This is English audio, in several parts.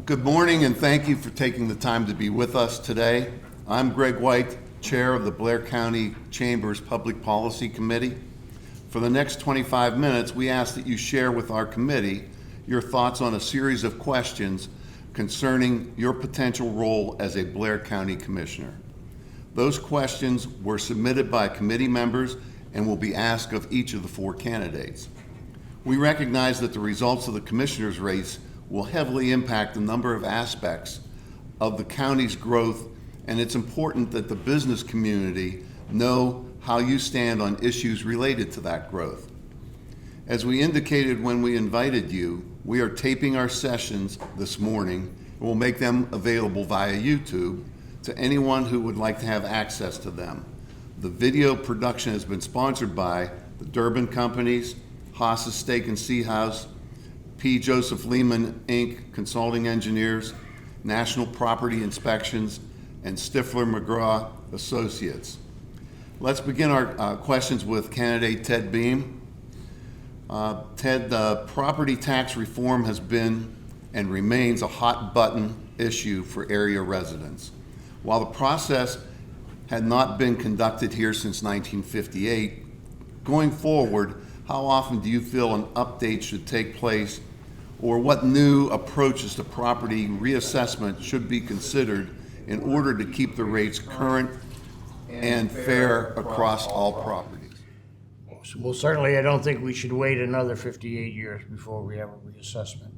Good morning, and thank you for taking the time to be with us today. I'm Greg White, Chair of the Blair County Chamber's Public Policy Committee. For the next 25 minutes, we ask that you share with our committee your thoughts on a series of questions concerning your potential role as a Blair County Commissioner. Those questions were submitted by committee members and will be asked of each of the four candidates. We recognize that the results of the commissioner's race will heavily impact the number of aspects of the county's growth, and it's important that the business community know how you stand on issues related to that growth. As we indicated when we invited you, we are taping our sessions this morning and will make them available via YouTube to anyone who would like to have access to them. The video production has been sponsored by the Durbin Companies, Haas's Steak and Sea House, P. Joseph Lehman, Inc., Consulting Engineers, National Property Inspections, and Stifler McGraw Associates. Let's begin our questions with candidate Ted Beam. Ted, property tax reform has been and remains a hot button issue for area residents. While the process had not been conducted here since 1958, going forward, how often do you feel an update should take place, or what new approaches to property reassessment should be considered in order to keep the rates current and fair across all properties? Well, certainly I don't think we should wait another 58 years before we have a reassessment.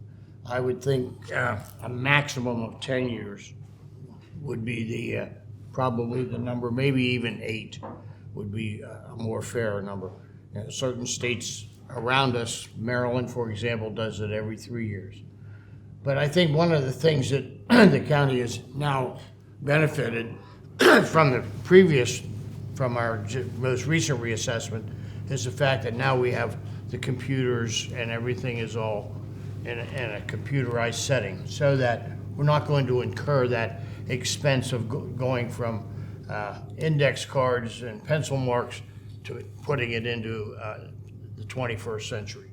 I would think a maximum of 10 years would be probably the number, maybe even 8 would be a more fair number. Certain states around us, Maryland, for example, does it every 3 years. But I think one of the things that the county has now benefited from our most recent reassessment is the fact that now we have the computers and everything is all in a computerized setting, so that we're not going to incur that expense of going from index cards and pencil marks to putting it into the 21st century.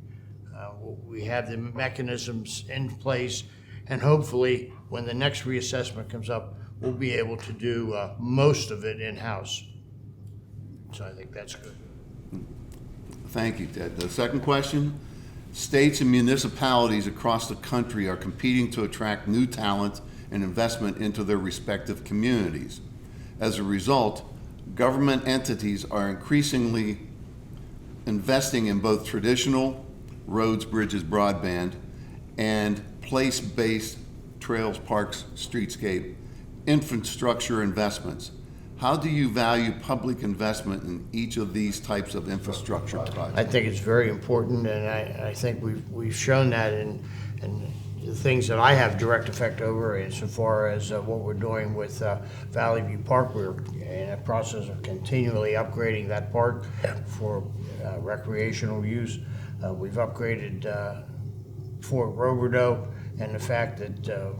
We have the mechanisms in place, and hopefully when the next reassessment comes up, we'll be able to do most of it in-house. So I think that's good. Thank you, Ted. The second question: states and municipalities across the country are competing to attract new talent and investment into their respective communities. As a result, government entities are increasingly investing in both traditional roads, bridges, broadband, and place-based trails, parks, streetscape, infrastructure investments. How do you value public investment in each of these types of infrastructure projects? I think it's very important, and I think we've shown that in the things that I have direct effect over, insofar as what we're doing with Valley View Park. We're in a process of continually upgrading that park for recreational use. We've upgraded Fort Roberdeau, and the fact that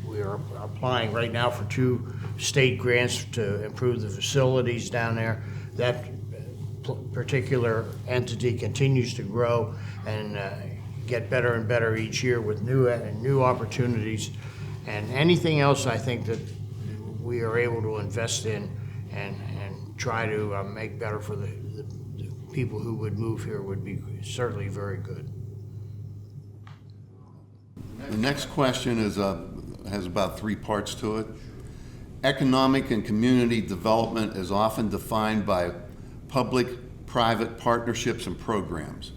we are applying right now for 2 state grants to improve the facilities down there. That particular entity continues to grow and get better and better each year with new opportunities, and anything else I think that we are able to invest in and try to make better for the people who would move here would be certainly very good. The next question has about 3 parts to it. Economic and community development is often defined by public-private partnerships and programs.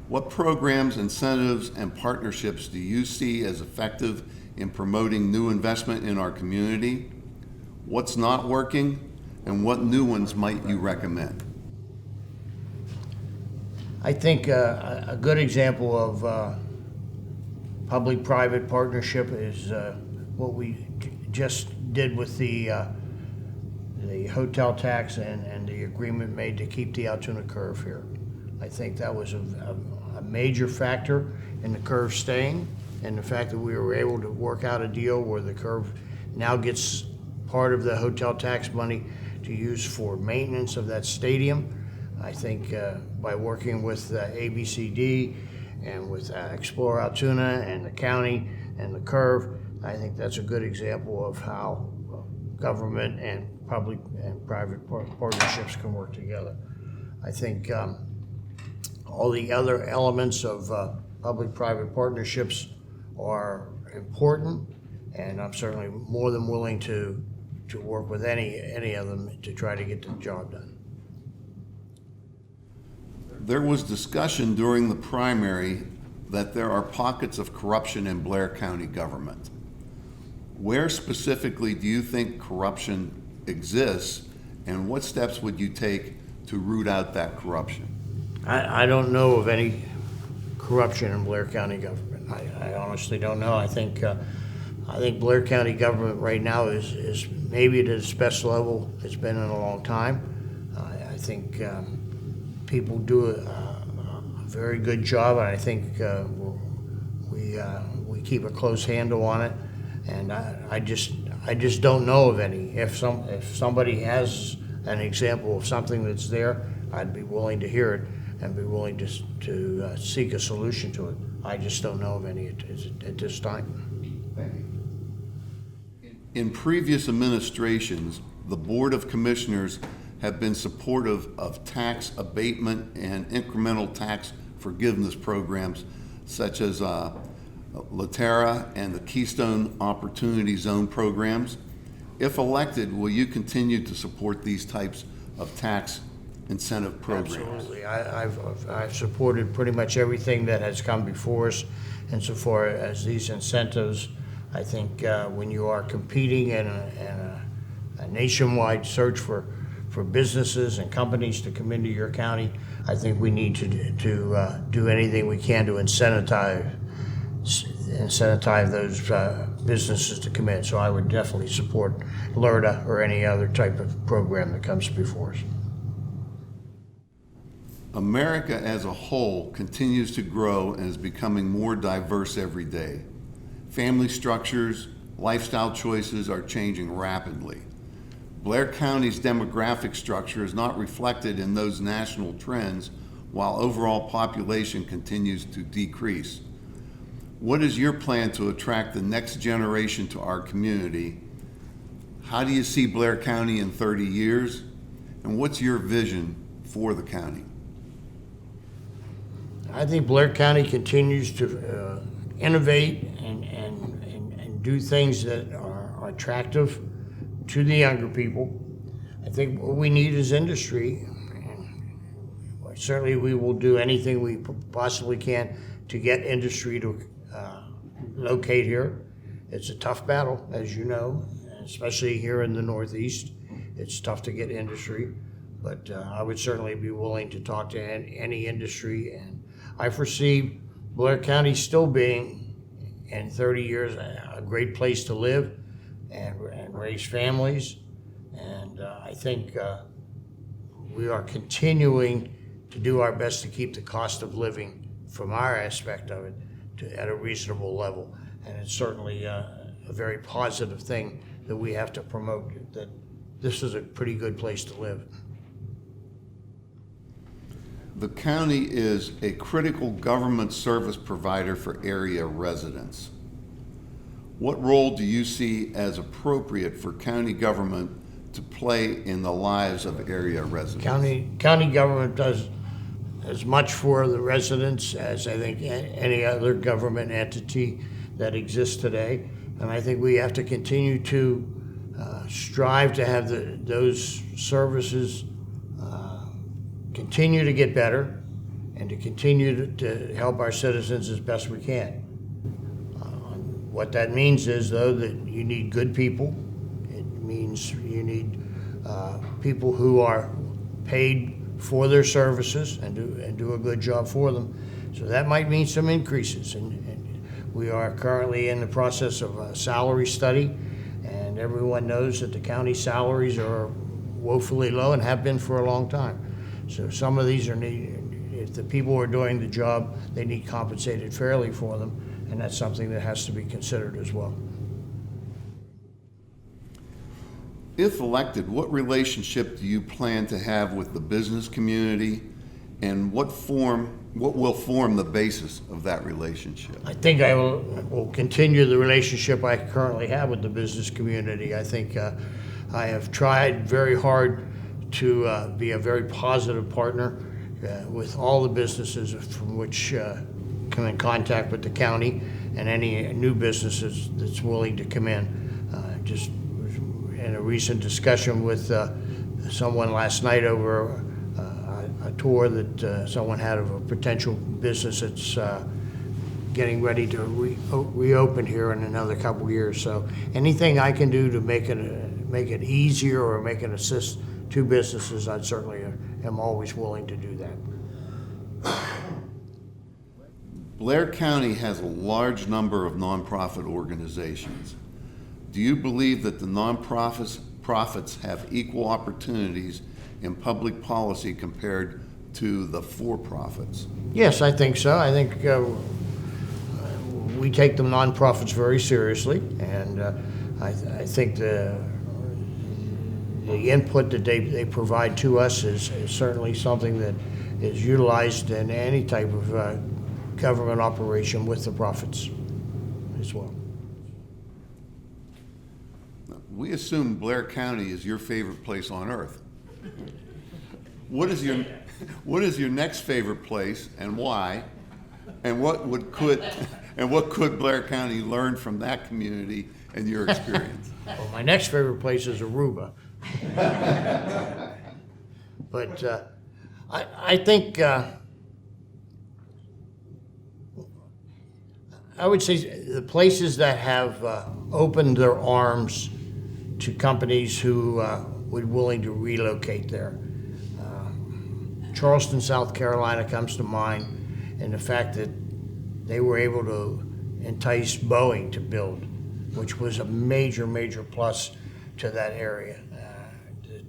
What programs, incentives, and partnerships do you see as effective in promoting new investment in our community? What's not working, and what new ones might you recommend? I think a good example of public-private partnership is what we just did with the hotel tax and the agreement made to keep the Altoona curve here. I think that was a major factor in the curve staying, and the fact that we were able to work out a deal where the curve now gets part of the hotel tax money to use for maintenance of that stadium. I think by working with ABCD and with Explore Altoona and the county and the curve, I think that's a good example of how government and public and private partnerships can work together. I think all the other elements of public-private partnerships are important, and I'm certainly more than willing to work with any of them to try to get the job done. There was discussion during the primary that there are pockets of corruption in Blair County government. Where specifically do you think corruption exists, and what steps would you take to root out that corruption? I don't know of any corruption in Blair County government. I honestly don't know. I think Blair County government right now is maybe at its best level it's been in a long time. I think people do a very good job, and I think we keep a close handle on it. And I just don't know of any. If somebody has an example of something that's there, I'd be willing to hear it and be willing to seek a solution to it. I just don't know of any at this time. Thank you. In previous administrations, the Board of Commissioners have been supportive of tax abatement and incremental tax forgiveness programs such as Laterra and the Keystone Opportunity Zone programs. If elected, will you continue to support these types of tax incentive programs? Absolutely. I've supported pretty much everything that has come before us insofar as these incentives. I think when you are competing in a nationwide search for businesses and companies to come into your county, I think we need to do anything we can to incentivize those businesses to come in. So I would definitely support LRTA or any other type of program that comes before us. America as a whole continues to grow and is becoming more diverse every day. Family structures, lifestyle choices are changing rapidly. Blair County's demographic structure is not reflected in those national trends, while overall population continues to decrease. What is your plan to attract the next generation to our community? How do you see Blair County in 30 years? And what's your vision for the county? I think Blair County continues to innovate and do things that are attractive to the younger people. I think what we need is industry. Certainly we will do anything we possibly can to get industry to locate here. It's a tough battle, as you know, especially here in the Northeast. It's tough to get industry, but I would certainly be willing to talk to any industry, and I foresee Blair County still being, in 30 years, a great place to live and raise families. And I think we are continuing to do our best to keep the cost of living from our aspect of it at a reasonable level. And it's certainly a very positive thing that we have to promote, that this is a pretty good place to live. The county is a critical government service provider for area residents. What role do you see as appropriate for county government to play in the lives of area residents? County government does as much for the residents as I think any other government entity that exists today. And I think we have to continue to strive to have those services continue to get better and to continue to help our citizens as best we can. What that means is, though, that you need good people. It means you need people who are paid for their services and do a good job for them. So that might mean some increases. And we are currently in the process of a salary study, and everyone knows that the county salaries are woefully low and have been for a long time. So some of these are needed. If the people are doing the job, they need compensated fairly for them, and that's something that has to be considered as well. If elected, what relationship do you plan to have with the business community, and what form What will form the basis of that relationship? I think I will continue the relationship I currently have with the business community. I think I have tried very hard to be a very positive partner with all the businesses from which come in contact with the county, and any new businesses that's willing to come in. Just in a recent discussion with someone last night over a tour that someone had of a potential business that's getting ready to reopen here in another couple of years. So anything I can do to make it easier or make it assist two businesses, I certainly am always willing to do that. Blair County has a large number of nonprofit organizations. Do you believe that the nonprofits have equal opportunities in public policy compared to the for-profits? Yes, I think so. I think we take the nonprofits very seriously, and I think the input that they provide to us is certainly something that is utilized in any type of government operation with the profits as well. We assume Blair County is your favorite place on earth. What is your next favorite place, and why? And what could Blair County learn from that community and your experience? Well, my next favorite place is Aruba. But I think I would say the places that have opened their arms to companies who would willing to relocate there. Charleston, South Carolina comes to mind, and the fact that they were able to entice Boeing to build, which was a major, major plus to that area.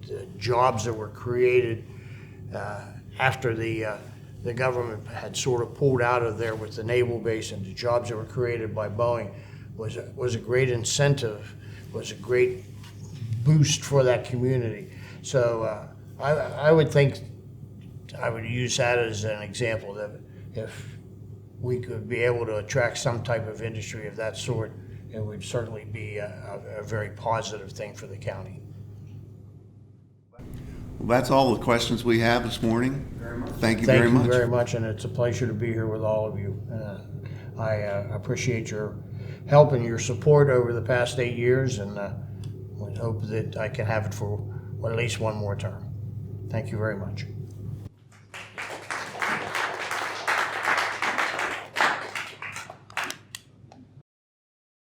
The jobs that were created after the government had sort of pulled out of there with the naval base, and the jobs that were created by Boeing was a great incentive, was a great boost for that community. So I would think I would use that as an example, that if we could be able to attract some type of industry of that sort, it would certainly be a very positive thing for the county. Well, that's all the questions we have this morning. Thank you very much. Thank you very much, and it's a pleasure to be here with all of you. I appreciate your help and your support over the past 8 years, and would hope that I can have it for at least one more term. Thank you very much.